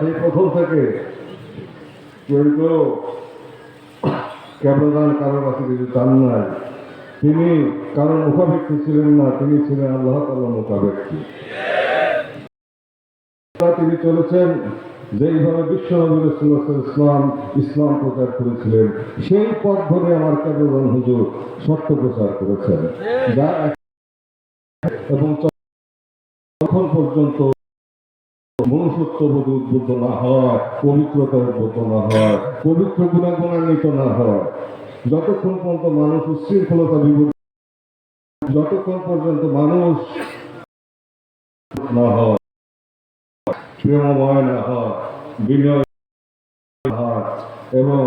সেই প্রথম থেকে কেউ তো কেবলাদান কারোর কাছে কিছু চান নাই। তিনি কারোর মুখাপেক্ষী ছিলেন না, তিনি ছিলেন আল্লাহ তাআলার মুখাপেক্ষী। তিনি চলেছেন যেইভাবে বিশ্বনবী রাসূলুল্লাহ সাল্লাল্লাহু আলাইহি ওয়াসাল্লাম ইসলাম প্রচার করেছিলেন, সেই পথ ধরে আমার কেবলাদান হুজুর সত্য প্রচার করেছেন। যা এবং তখন পর্যন্ত মনুষ্যত্ববোধ উদ্বুদ্ধ না হয়, পবিত্রতা উদ্বুদ্ধ না হয়, পবিত্র গুণাগুণান্বিত না হয়, যতক্ষণ পর্যন্ত মানুষ উচ্ছৃঙ্খলতা বিবর্জিত, যতক্ষণ পর্যন্ত মানুষ না হয়, প্রেমময় না হয়, বিনয় হয় এবং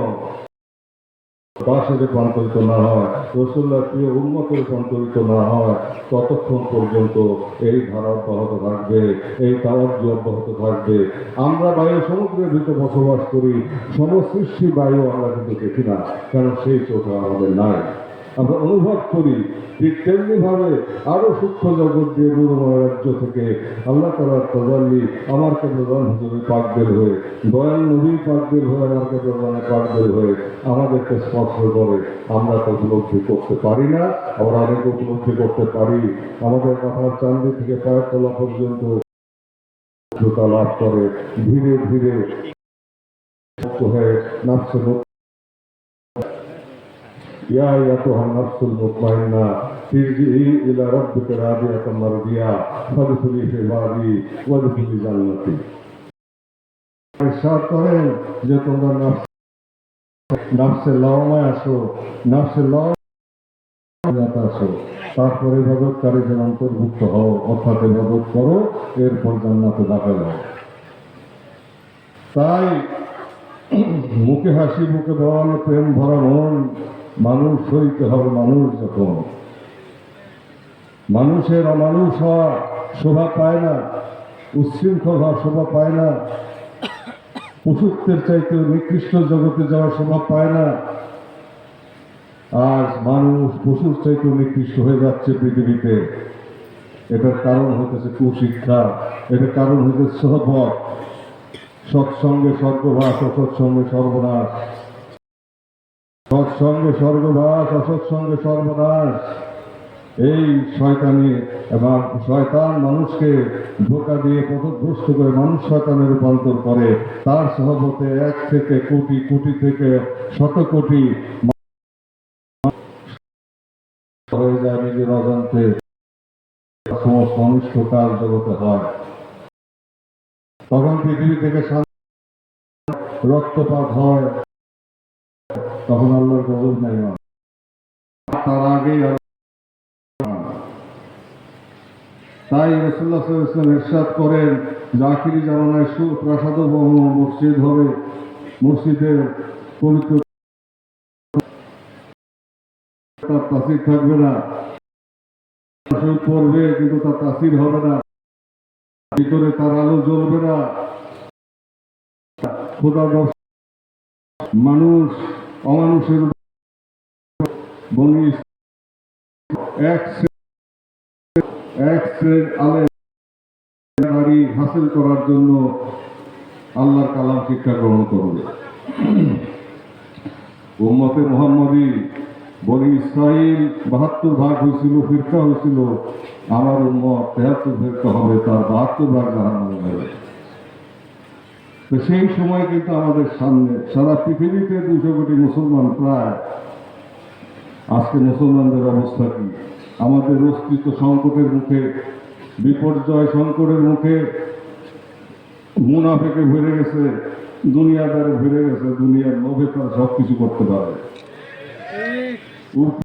দাসে রূপান্তরিত না হয়, রাসূলুল্লাহ প্রিয় উম্মতে রূপান্তরিত না হয়, ততক্ষণ পর্যন্ত এই ধারা অব্যাহত থাকবে, এই তাওয়াজ্জু অব্যাহত থাকবে। আমরা বায়ু সমুদ্রের ভিতরে বসবাস করি, সমসৃষ্টি বায়ু আমরা কিন্তু দেখি না, কারণ সেই চোখ আমাদের নাই। আমরা অনুভব করি ঠিক তেমনিভাবে আরো সূক্ষ্ম জগৎ দিয়ে নূরময় রাজ্য থেকে আল্লাহ তাআলার তাজাল্লি আমার কেবলাদান হুজুরের পাকদের হয়ে, দয়াল নবীর পাকদের হয়ে, আমার কেবলাদানের পাকদের হয়ে আমাদেরকে স্পর্শ করে। আমরা তো উপলব্ধি করতে পারি না, আবার অনেকে উপলব্ধি করতে পারি। আমাদের মাথার চান্দি থেকে পায়ের তলা পর্যন্ত লাভ করে ধীরে ধীরে হয়ে নাফসে يا أيتها النفس المطمئنة ارجعي إلى ربك راضية مرضية فادخلي في عبادي وادخلي جنتي। ইরশাদ করেন যে তোমরা নফসে লাওয়ামায় আসো, নফসে লাওয়ামায় আসো, তারপরে ইবাদতকারীদের অন্তর্ভুক্ত হও, অর্থাৎ ইবাদত করো, এরপর জান্নাতে দাখিল হও। তাই মুখে হাসি, মুখে বল, প্রেম ভরা মন, মানুষ হইতে হবে মানুষ। যখন মানুষের অমানুষ হওয়া শোভা পায় না, উচ্ছৃঙ্খল হওয়া শোভা পায় না, পশুত্বের চাইতেও নিকৃষ্ট জগতে যাওয়া শোভা পায় না। আজ মানুষ পশুর চাইতেও নিকৃষ্ট হয়ে যাচ্ছে পৃথিবীতে। এটার কারণ হইতেছে কুশিক্ষা, এটার কারণ হইতেছে সহবত। সৎসঙ্গে স্বর্গবাস, অসৎসঙ্গে সর্বনাশ। সৎসঙ্গে স্বর্গবাস, অসৎসঙ্গে সর্বনাশ। এই শয়তানি এবং শয়তান মানুষকে ধোঁকা দিয়ে পথভ্রষ্ট করে মানুষ শয়তানে রূপান্তর করে। তার সহবতে 1 থেকে কোটি, কোটি থেকে শত কোটি হয়ে যায় নিজের অজান্তে। সমস্ত অনিষ্ট কাজ জগতে হয়, তখন পৃথিবী থেকে রক্তপাত হয়, তখন আল্লাহর গজব নাই। তার আগেই তাই রাসূলুল্লাহ সাল্লাল্লাহু আলাইহি ওয়াসাল্লাম ইরশাদ করেন যে আখিরি জামানায় সুপ্রাসাদ মসজিদ হবে, মসজিদের পবিত্র তার তাসির থাকবে না, পড়বে কিন্তু তার তাসির হবে না, ভিতরে তার আলো জ্বলবে না। খোদা মানুষ অমানুষের বনি এক শ্রেণীর আলেম হাসিল করার জন্য আল্লাহর কালাম শিক্ষা গ্রহণ করবে। উম্মতে মুহাম্মাদী বনি ইসরাইল 72 ভাগ হয়েছিল, ফিরকা হয়েছিল। আমার উম্মত 73 ফিরকা হবে, তার 72 ভাগ জাহান্নামে যাবে। তো সেই সময় কিন্তু আমাদের সামনে সারা পৃথিবীতে 200 কোটি মুসলমান প্রায়। আজকে মুসলমানদের অবস্থা কি? আমাদের অস্তিত্ব সংকটের মুখে, বিপর্যয় সংকটের মুখে। মুনাফেকে ভরে গেছে, দুনিয়াদারে ভরে গেছে, দুনিয়ার লোভে তারা সবকিছু করতে পারে।